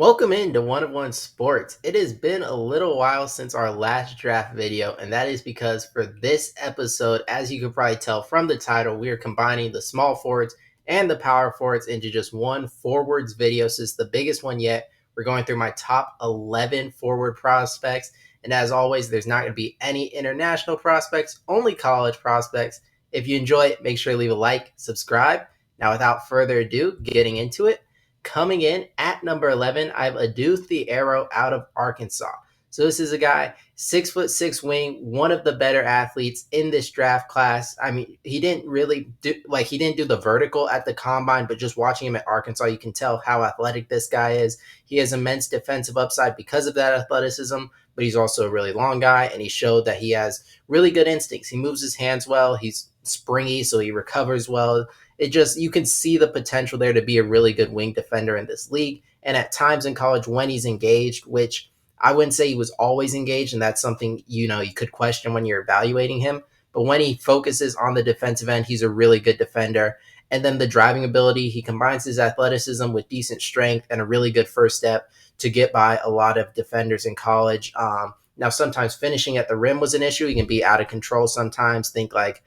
Welcome into One of One Sports. It has been a little while since our last draft video, and that is because for this episode, as you can probably tell from the title, we are combining the small forwards and the power forwards into just one forwards video. So it's the biggest one yet. We're going through my top 11 forward prospects. And as always, there's not going to be any international prospects, only college prospects. If you enjoy it, make sure to leave a like, subscribe. Now, without further ado, getting into it. Coming in at number 11, I have Adu Thiero out of Arkansas. So this is a guy, 6'6" wing, one of the better athletes in this draft class. I mean, he didn't do the vertical at the combine, but just watching him at Arkansas, you can tell how athletic this guy is. He has immense defensive upside because of that athleticism, but he's also a really long guy, and he showed that he has really good instincts. He moves his hands well. He's springy, so he recovers well. You can see the potential there to be a really good wing defender in this league. And at times in college, when he's engaged, which I wouldn't say he was always engaged, and that's something you could question when you're evaluating him. But when he focuses on the defensive end, he's a really good defender. And then the driving ability, he combines his athleticism with decent strength and a really good first step to get by a lot of defenders in college. Now, sometimes finishing at the rim was an issue. He can be out of control sometimes. Think like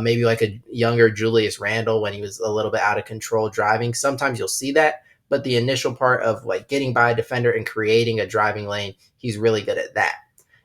maybe like a younger Julius Randle when he was a little bit out of control driving. Sometimes you'll see that, but the initial part of like getting by a defender and creating a driving lane, he's really good at that.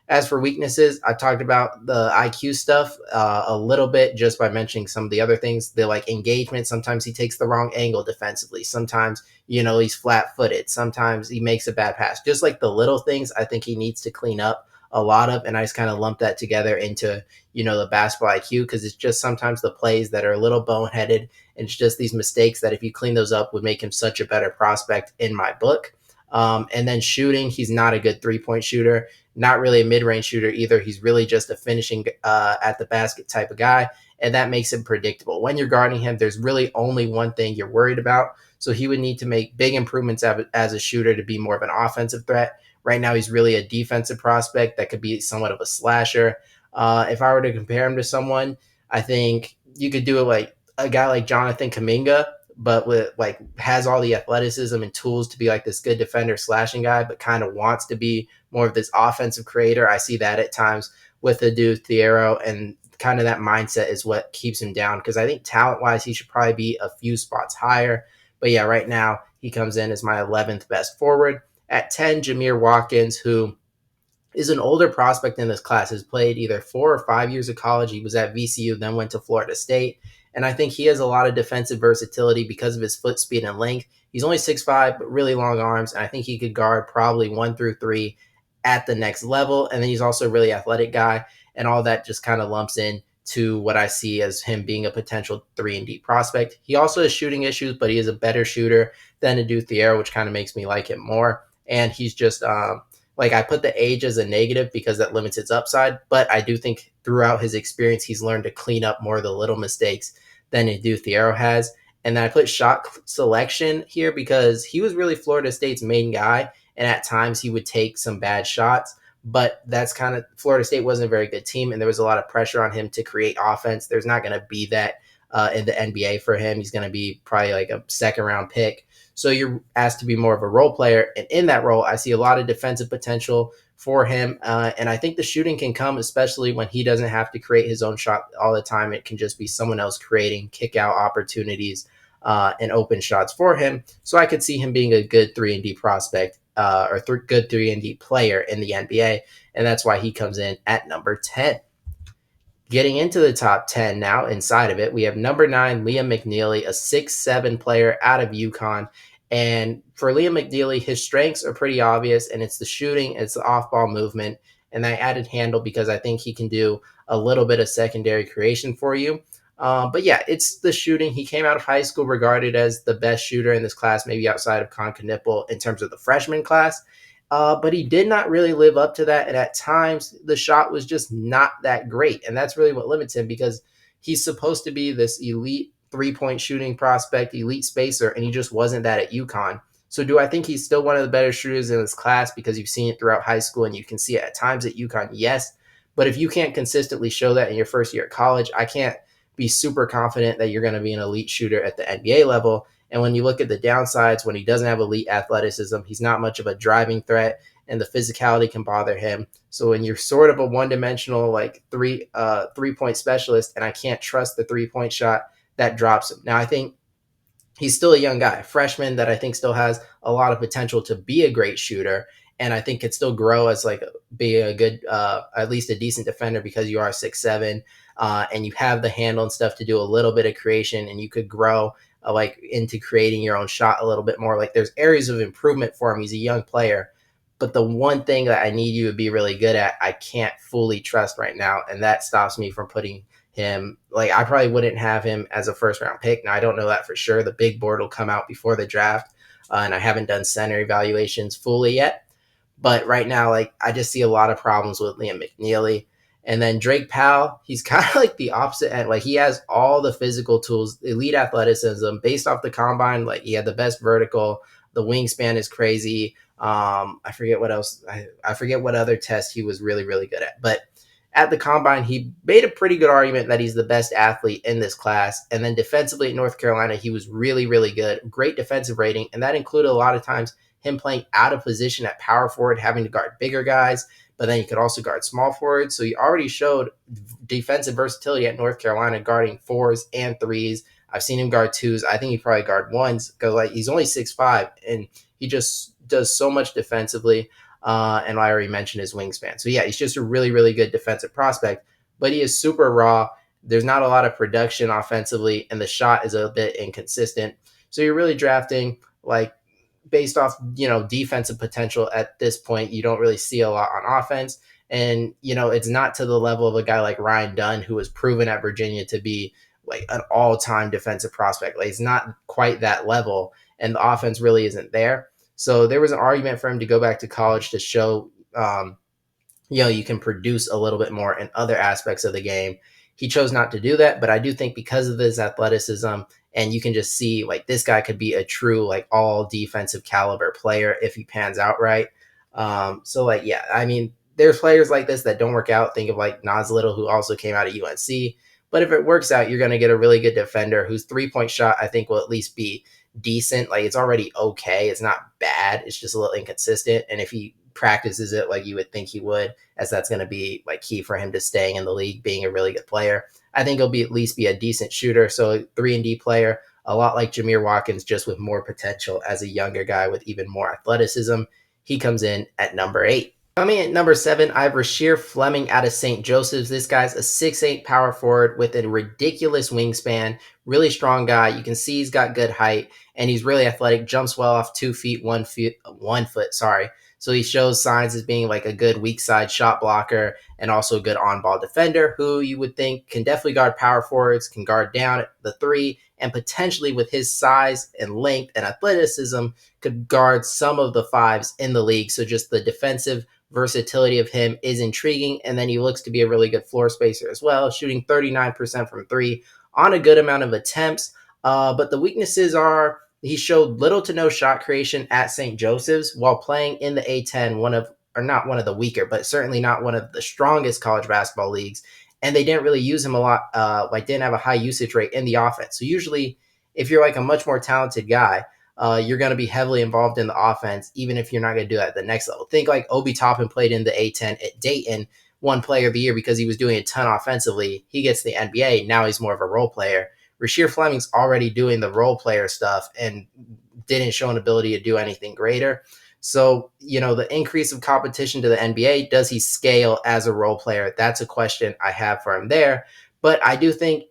As for weaknesses, I talked about the IQ stuff a little bit just by mentioning some of the other things. The like engagement, sometimes he takes the wrong angle defensively. Sometimes, he's flat footed. Sometimes he makes a bad pass. Just like the little things, I think he needs to clean up a lot of. And I just kind of lump that together into, the basketball IQ because it's just sometimes the plays that are a little boneheaded. And it's just these mistakes that if you clean those up would make him such a better prospect in my book. And then shooting, he's not a good 3-point shooter, not really a mid-range shooter either. He's really just a finishing at the basket type of guy, and that makes him predictable. When you're guarding him, there's really only one thing you're worried about. So he would need to make big improvements as a shooter to be more of an offensive threat. Right now, he's really a defensive prospect that could be somewhat of a slasher. If I were to compare him to someone, I think you could do it like a guy like Jonathan Kuminga, but with like has all the athleticism and tools to be like this good defender slashing guy, but kind of wants to be more of this offensive creator. I see that at times with Adu Thiero, and kind of that mindset is what keeps him down because I think talent wise, he should probably be a few spots higher. But yeah, right now he comes in as my 11th best forward. At 10, Jamir Watkins, who is an older prospect in this class, has played either 4 or 5 years of college. He was at VCU, then went to Florida State. And I think he has a lot of defensive versatility because of his foot speed and length. He's only 6'5", but really long arms. And I think he could guard probably 1 through 3 at the next level. And then he's also a really athletic guy. And all that just kind of lumps in to what I see as him being a potential 3-and-D prospect. He also has shooting issues, but he is a better shooter than Adu Thiero, which kind of makes me like him more. And he's just like I put the age as a negative because that limits its upside, but I do think throughout his experience, he's learned to clean up more of the little mistakes than Adu Thiero has. And then I put shot selection here because he was really Florida State's main guy, and at times he would take some bad shots. But that's kind of Florida State wasn't a very good team, and there was a lot of pressure on him to create offense. There's not going to be that in the NBA for him. He's going to be probably like a second round pick. So you're asked to be more of a role player. And in that role, I see a lot of defensive potential for him. And I think the shooting can come, especially when he doesn't have to create his own shot all the time. It can just be someone else creating kick out opportunities and open shots for him. So I could see him being a good 3-and-D prospect good 3-and-D player in the NBA. And that's why he comes in at number 10. Getting into the top 10 now, inside of it, we have number 9, Liam McNeely, a 6'7" player out of UConn. And for Liam McNeely, his strengths are pretty obvious, and it's the shooting, it's the off-ball movement, and that added handle because I think he can do a little bit of secondary creation for you. But yeah, it's the shooting. He came out of high school regarded as the best shooter in this class, maybe outside of Con Knipple in terms of the freshman class. But he did not really live up to that. And at times, the shot was just not that great. And that's really what limits him because he's supposed to be this elite 3-point shooting prospect, elite spacer, and he just wasn't that at UConn. So do I think he's still one of the better shooters in this class because you've seen it throughout high school and you can see it at times at UConn? Yes. But if you can't consistently show that in your first year at college, I can't be super confident that you're going to be an elite shooter at the NBA level. And when you look at the downsides, when he doesn't have elite athleticism, he's not much of a driving threat, and the physicality can bother him. So when you're sort of a one-dimensional like 3-point specialist, and I can't trust the 3-point shot, that drops him. Now I think he's still a young guy, freshman that I think still has a lot of potential to be a great shooter, and I think could still grow as like be a good, at least a decent defender because you are 6'7", and you have the handle and stuff to do a little bit of creation, and you could grow like into creating your own shot a little bit more. Like there's areas of improvement for him. He's a young player, but the one thing that I need you to be really good at, I can't fully trust right now, and that stops me from putting him. Like I probably wouldn't have him as a first round pick. Now I don't know that for sure. The big board will come out before the draft, and I haven't done center evaluations fully yet. But right now, like I just see a lot of problems with Liam McNeely. And then Drake Powell, he's kind of like the opposite end. Like he has all the physical tools, elite athleticism based off the combine. Like he had the best vertical. The wingspan is crazy. I forget what else. I forget what other test he was really, really good at. But at the combine, he made a pretty good argument that he's the best athlete in this class. And then defensively at North Carolina, he was really, really good. Great defensive rating. And that included a lot of times him playing out of position at power forward, having to guard bigger guys, but then he could also guard small forwards. So he already showed defensive versatility at North Carolina, guarding fours and threes. I've seen him guard twos. I think he probably guard ones because like he's only 6'5", and he just does so much defensively. And I already mentioned his wingspan. So yeah, he's just a really, really good defensive prospect, but he is super raw. There's not a lot of production offensively, and the shot is a bit inconsistent. So you're really drafting like based off, defensive potential at this point. You don't really see a lot on offense. And, it's not to the level of a guy like Ryan Dunn, who was proven at Virginia to be like an all-time defensive prospect. Like it's not quite that level, and the offense really isn't there. So there was an argument for him to go back to college to show, you can produce a little bit more in other aspects of the game. He chose not to do that, but I do think because of his athleticism, and you can just see like this guy could be a true like all defensive caliber player if he pans out right. So like yeah, I mean there's players like this that don't work out. Think of like Nas Little, who also came out of UNC. But if it works out, you're going to get a really good defender whose 3-point shot I think will at least be decent. Like it's already okay. It's not bad. It's just a little inconsistent. And if he practices it like you would think he would, as that's going to be like key for him to staying in the league, being a really good player, I think he'll be at least be a decent shooter. So a 3-and-D player, a lot like Jamir Watkins, just with more potential as a younger guy with even more athleticism. He comes in at number 8. Coming at number 7, I have Rasheer Fleming out of St. Joseph's. This guy's a 6'8" power forward with a ridiculous wingspan, really strong guy. You can see he's got good height, and he's really athletic, jumps well off 2 feet, 1 foot, sorry. So he shows signs as being like a good weak side shot blocker and also a good on-ball defender who you would think can definitely guard power forwards, can guard down at the 3, and potentially with his size and length and athleticism could guard some of the 5s in the league. So just the defensive versatility of him is intriguing. And then he looks to be a really good floor spacer as well, shooting 39% from 3 on a good amount of attempts. But the weaknesses are he showed little to no shot creation at St. Joseph's while playing in the A10, not one of the weaker, but certainly not one of the strongest college basketball leagues. And they didn't really use him a lot, didn't have a high usage rate in the offense. So usually if you're like a much more talented guy, you're going to be heavily involved in the offense, even if you're not going to do that at the next level. Think like Obi Toppin played in the A10 at Dayton, won player of the year because he was doing a ton offensively. He gets the NBA. Now he's more of a role player. Rasheer Fleming's already doing the role player stuff and didn't show an ability to do anything greater. So, the increase of competition to the NBA, does he scale as a role player? That's a question I have for him there. But I do think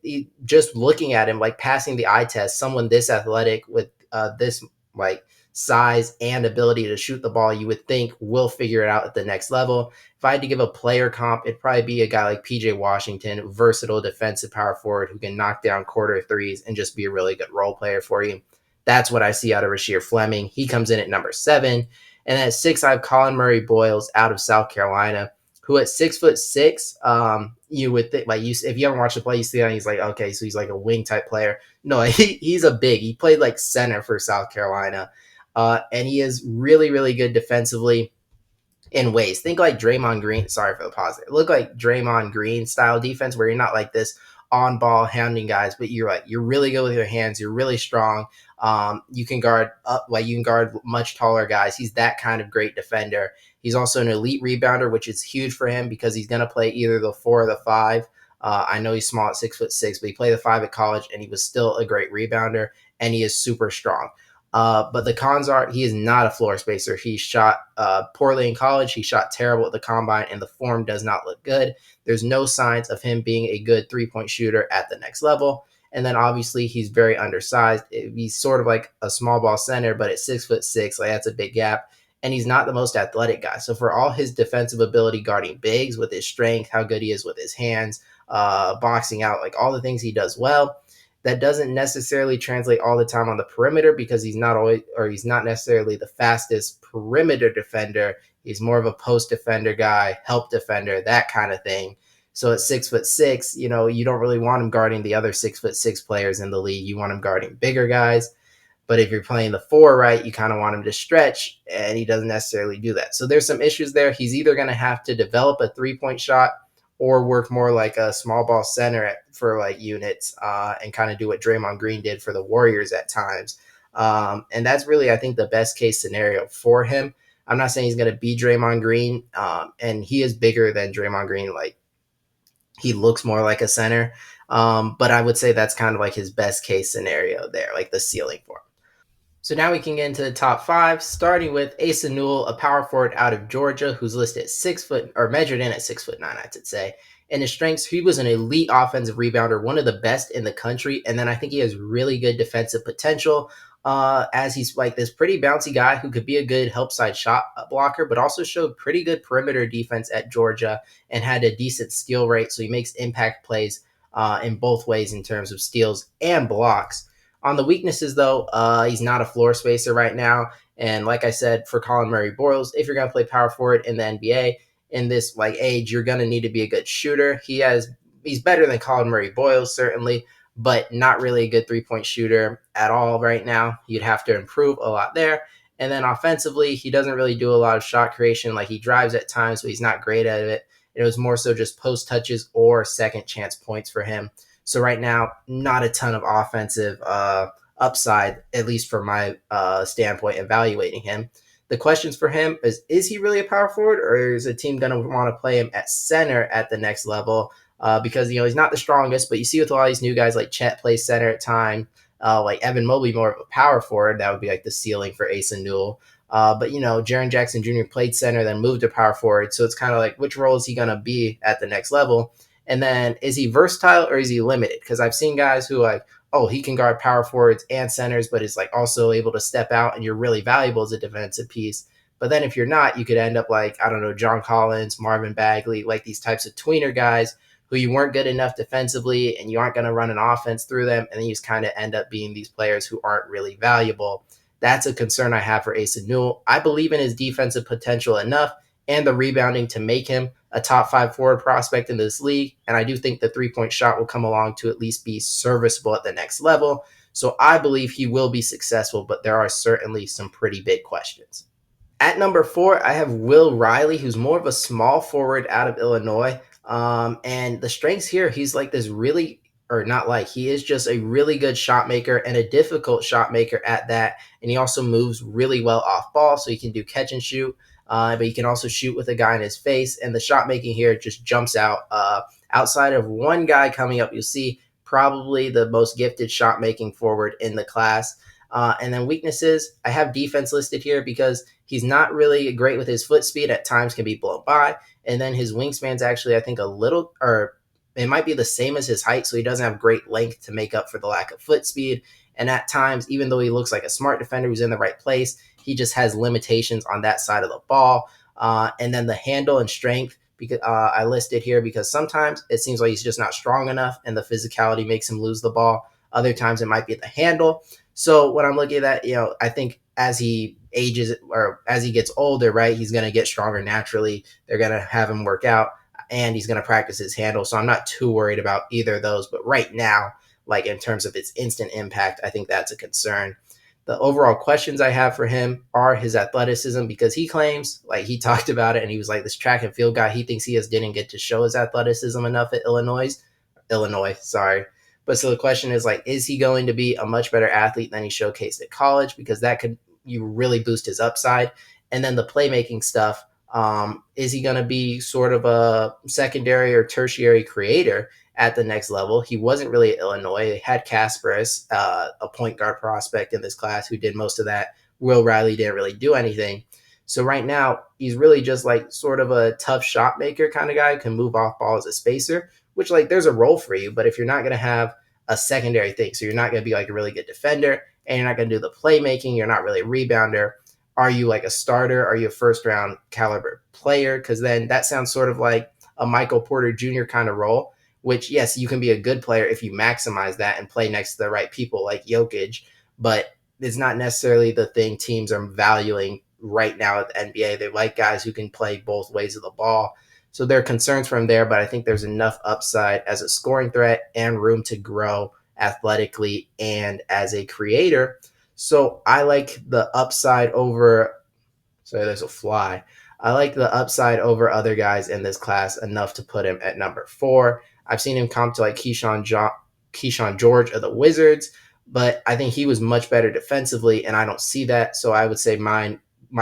just looking at him, like passing the eye test, someone this athletic with this like size and ability to shoot the ball, you would think will figure it out at the next level. If I had to give a player comp, it'd probably be a guy like PJ Washington, versatile defensive power forward who can knock down quarter threes and just be a really good role player for you. That's what I see out of Rasheer Fleming. He comes in at number 7. And at 6, I have Colin Murray Boyles out of South Carolina, who at 6'6", you would think like if you haven't watched the play, you see that he's like, okay, so he's like a wing type player. No, he's a big. He played like center for South Carolina, and he is really, really good defensively in ways. Think like Draymond Green. Sorry for the pause. It looked like Draymond Green style defense where you're not like this on ball handling guys, but you're really good with your hands. You're really strong. You can guard up, like you can guard much taller guys. He's that kind of great defender. He's also an elite rebounder, which is huge for him because he's going to play either the 4 or the 5. I know he's small at 6'6", but he played the 5 at college, and he was still a great rebounder, and he is super strong. But the cons are he is not a floor spacer. He shot poorly in college. He shot terrible at the combine, and the form does not look good. There's no signs of him being a good 3-point shooter at the next level. And then obviously he's very undersized. He's sort of like a small ball center, but at 6'6", like that's a big gap. And he's not the most athletic guy. So for all his defensive ability guarding bigs, with his strength, how good he is with his hands, boxing out, like all the things he does well, that doesn't necessarily translate all the time on the perimeter because he's not necessarily the fastest perimeter defender. He's more of a post defender guy, help defender, that kind of thing. So at 6'6", you don't really want him guarding the other 6'6" players in the league. You want him guarding bigger guys. But if you're playing the 4 right, you kind of want him to stretch, and he doesn't necessarily do that. So there's some issues there. He's either going to have to develop a 3-point shot or work more like a small ball center for like units and kind of do what Draymond Green did for the Warriors at times. And that's really, I think, the best case scenario for him. I'm not saying he's going to be Draymond Green, and he is bigger than Draymond Green. Like, he looks more like a center. But I would say that's kind of like his best case scenario there, like the ceiling for him. So now we can get into the top 5, starting with Asa Newell, a power forward out of Georgia, who's listed at 6 foot, or measured in at 6'9", I should say. In his strengths, he was an elite offensive rebounder, one of the best in the country, and then I think he has really good defensive potential, as he's like this pretty bouncy guy who could be a good help side shot blocker, but also showed pretty good perimeter defense at Georgia and had a decent steal rate, so he makes impact plays in both ways in terms of steals and blocks. On the weaknesses, though, he's not a floor spacer right now. And like I said, for Colin Murray Boyles, if you're going to play power forward in the NBA in this like age, you're going to need to be a good shooter. He's better than Colin Murray Boyles, certainly, but not really a good 3-point shooter at all right now. You'd have to improve a lot there. And then offensively, he doesn't really do a lot of shot creation. Like he drives at times, but he's not great at it. It was more so just post touches or second chance points for him. So right now, not a ton of offensive upside, at least from my standpoint, evaluating him. The questions for him is he really a power forward, or is a team going to want to play him at center at the next level? Because, he's not the strongest, but you see with a lot of these new guys like Chet plays center at time, like Evan Mobley more of a power forward. That would be like the ceiling for Asa Newell. But, Jaren Jackson Jr. played center, then moved to power forward. So it's kind of like, which role is he going to be at the next level? And then is he versatile or is he limited? Because I've seen guys who like, oh, he can guard power forwards and centers, but is like also able to step out and you're really valuable as a defensive piece. But then if you're not, you could end up like, I don't know, John Collins, Marvin Bagley, like these types of tweener guys who you weren't good enough defensively and you aren't going to run an offense through them. And then you just kind of end up being these players who aren't really valuable. That's a concern I have for Asa Newell. I believe in his defensive potential enough and the rebounding to make him a top 5 forward prospect in this league. And I do think the 3-point shot will come along to at least be serviceable at the next level. So I believe he will be successful, but there are certainly some pretty big questions. At number 4, I have Will Riley, who's more of a small forward out of Illinois. And the strengths here, he's like this really, or not like, he is just a really good shot maker and a difficult shot maker at that. And he also moves really well off ball, so he can do catch and shoot. But he can also shoot with a guy in his face. And the shot making here just jumps out. Outside of one guy coming up, you'll see probably the most gifted shot making forward in the class. And then weaknesses, I have defense listed here because he's not really great with his foot speed. At times can be blown by. And then his wingspan's actually, I think, a little, or it might be the same as his height. So he doesn't have great length to make up for the lack of foot speed. And at times, even though he looks like a smart defender who's in the right place, he just has limitations on that side of the ball. And then the handle and strength, because I listed here because sometimes it seems like he's just not strong enough and the physicality makes him lose the ball. Other times it might be at the handle. So when I'm looking at that, I think as he ages or as he gets older, right, he's going to get stronger naturally. They're going to have him work out and he's going to practice his handle. So I'm not too worried about either of those. But right now, like in terms of its instant impact, I think that's a concern. The overall questions I have for him are his athleticism, because he claims, like he talked about it and he was like this track and field guy. He thinks didn't get to show his athleticism enough at Illinois. Illinois, sorry. But so the question is like, is he going to be a much better athlete than he showcased at college? Because that could you really boost his upside. And then the playmaking stuff, is he going to be sort of a secondary or tertiary creator at the next level? He wasn't really at Illinois. They had Kasparis, a point guard prospect in this class who did most of that. Will Riley didn't really do anything. So right now, he's really just like sort of a tough shot maker kind of guy, can move off ball as a spacer, which like there's a role for you. But if you're not going to have a secondary thing, so you're not going to be like a really good defender and you're not going to do the playmaking, you're not really a rebounder. Are you like a starter? Are you a first round caliber player? Because then that sounds sort of like a Michael Porter Jr. kind of role, which, yes, you can be a good player if you maximize that and play next to the right people like Jokic, but it's not necessarily the thing teams are valuing right now at the NBA. They like guys who can play both ways of the ball. So there are concerns from there, but I think there's enough upside as a scoring threat and room to grow athletically and as a creator. So I like the upside over. Sorry, there's a fly. I like the upside over other guys in this class enough to put him at number 4. I've seen him comp to like Keyshawn George of the Wizards, but I think he was much better defensively, and I don't see that. So I would say my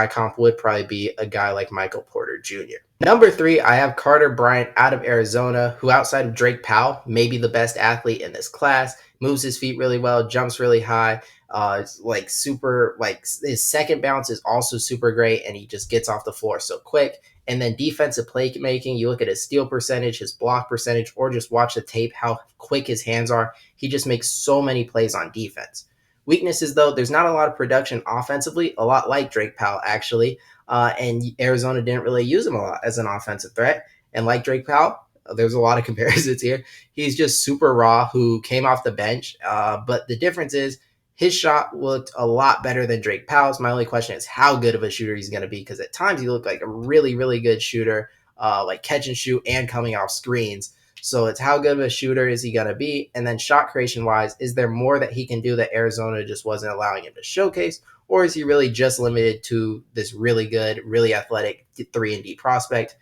comp would probably be a guy like Michael Porter Jr. Number 3, I have Carter Bryant out of Arizona, who outside of Drake Powell may be the best athlete in this class. Moves his feet really well, jumps really high. It's like super, like his second bounce is also super great, and he just gets off the floor so quick. And then defensive playmaking, you look at his steal percentage, his block percentage, or just watch the tape, how quick his hands are. He just makes so many plays on defense. Weaknesses, though, there's not a lot of production offensively, a lot like Drake Powell, actually. And Arizona didn't really use him a lot as an offensive threat. And like Drake Powell, there's a lot of comparisons here. He's just super raw who came off the bench. But the difference is his shot looked a lot better than Drake Powell's. My only question is how good of a shooter he's going to be, because at times he looked like a really, really good shooter, like catch and shoot and coming off screens. So it's how good of a shooter is he going to be? And then shot creation wise, is there more that he can do that Arizona just wasn't allowing him to showcase? Or is he really just limited to this really good, really athletic 3-and-D prospect?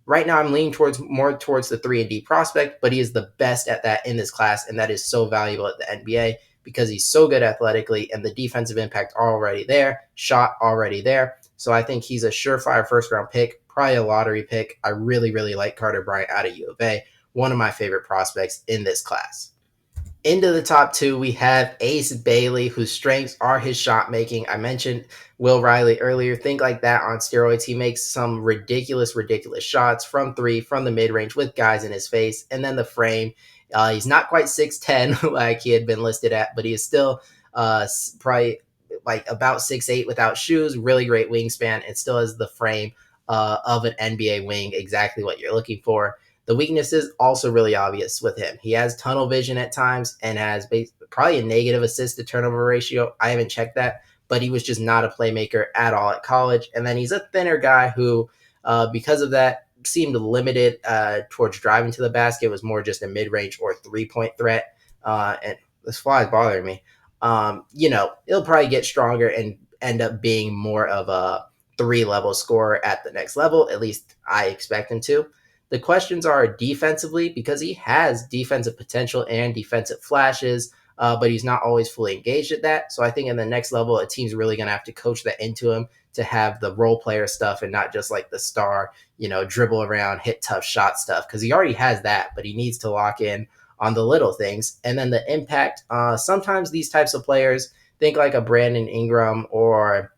Right now, I'm leaning more towards the 3-and-D prospect, but he is the best at that in this class, and that is so valuable at the NBA because he's so good athletically, and the defensive impact already there, shot already there. So I think he's a surefire first-round pick, probably a lottery pick. I really, really like Carter Bryant out of U of A, one of my favorite prospects in this class. Into the top 2, we have Ace Bailey, whose strengths are his shot making. I mentioned Will Riley earlier. Think like that on steroids. He makes some ridiculous, ridiculous shots from 3, from the mid range with guys in his face. And then the frame. He's not quite 6'10 like he had been listed at, but he is still probably like about 6'8 without shoes. Really great wingspan. It still has the frame of an NBA wing, exactly what you're looking for. The weakness is also really obvious with him. He has tunnel vision at times and has probably a negative assist to turnover ratio. I haven't checked that, but he was just not a playmaker at all at college. And then he's a thinner guy who, because of that, seemed limited towards driving to the basket. It was more just a mid-range or 3-point threat. And this fly is bothering me. He'll probably get stronger and end up being more of a 3-level scorer at the next level. At least I expect him to. The questions are defensively, because he has defensive potential and defensive flashes, but he's not always fully engaged at that. So I think in the next level, a team's really going to have to coach that into him to have the role player stuff and not just like the star, dribble around, hit tough shot stuff, because he already has that, but he needs to lock in on the little things. And then the impact, sometimes these types of players, think like a Brandon Ingram or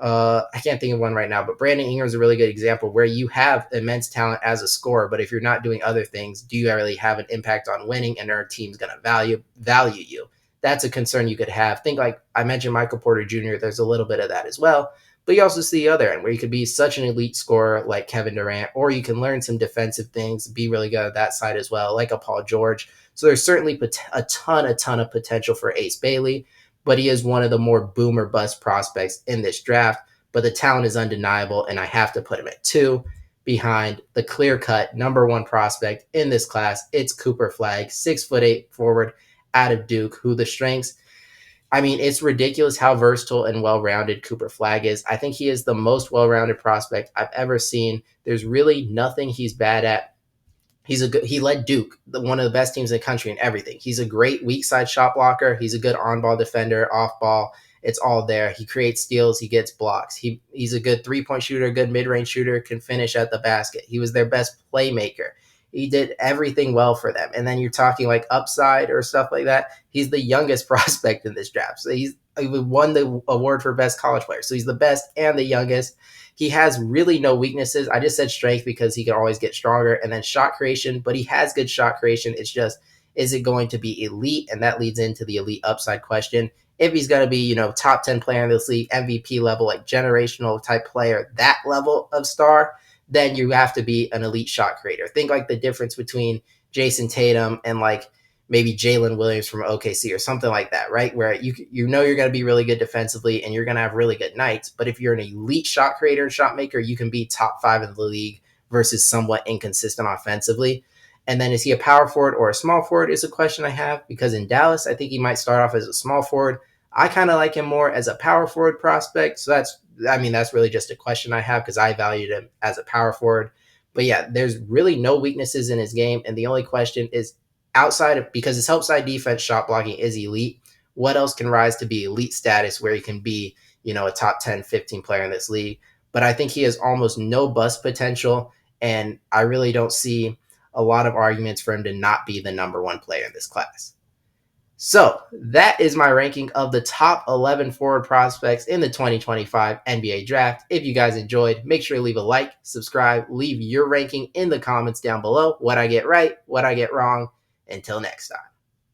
I can't think of one right now, but Brandon Ingram is a really good example where you have immense talent as a scorer, but if you're not doing other things, do you really have an impact on winning, and our team's going to value you? That's a concern you could have. Think like I mentioned Michael Porter Jr., there's a little bit of that as well, but you also see the other end where you could be such an elite scorer like Kevin Durant, or you can learn some defensive things, be really good at that side as well, like a Paul George. So there's certainly a ton of potential for Ace Bailey, but he is one of the more boomer bust prospects in this draft. But the talent is undeniable, and I have to put him at 2 behind the clear-cut number 1 prospect in this class. It's Cooper Flagg, 6'8" forward out of Duke, who the strengths, I mean, it's ridiculous how versatile and well-rounded Cooper Flagg is. I think he is the most well-rounded prospect I've ever seen. There's really nothing he's bad at. He led Duke, one of the best teams in the country, in everything. He's a great weak side shot blocker. He's a good on ball defender, off ball. It's all there. He creates steals. He gets blocks. He's a good 3-point shooter, good mid range shooter. Can finish at the basket. He was their best playmaker. He did everything well for them. And then you're talking like upside or stuff like that. He's the youngest prospect in this draft. So he won the award for best college player. So he's the best and the youngest. He has really no weaknesses. I just said strength because he can always get stronger, and then shot creation, but he has good shot creation. It's just, is it going to be elite? And that leads into the elite upside question. If he's going to be, top 10 player in this league, MVP level, like generational type player, that level of star, then you have to be an elite shot creator. Think like the difference between Jason Tatum and like maybe Jalen Williams from OKC or something like that, right? Where you're going to be really good defensively and you're going to have really good nights. But if you're an elite shot creator and shot maker, you can be top 5 in the league versus somewhat inconsistent offensively. And then is he a power forward or a small forward is a question I have, because in Dallas, I think he might start off as a small forward. I kind of like him more as a power forward prospect. So that's really just a question I have because I valued him as a power forward. But yeah, there's really no weaknesses in his game. And the only question is, outside of, because his help side defense shot blocking is elite, what else can rise to be elite status where he can be, a top 10, 15 player in this league? But I think he has almost no bust potential. And I really don't see a lot of arguments for him to not be the number one player in this class. So that is my ranking of the top 11 forward prospects in the 2025 NBA draft. If you guys enjoyed, make sure to leave a like, subscribe, leave your ranking in the comments down below. What I get right, what I get wrong. Until next time.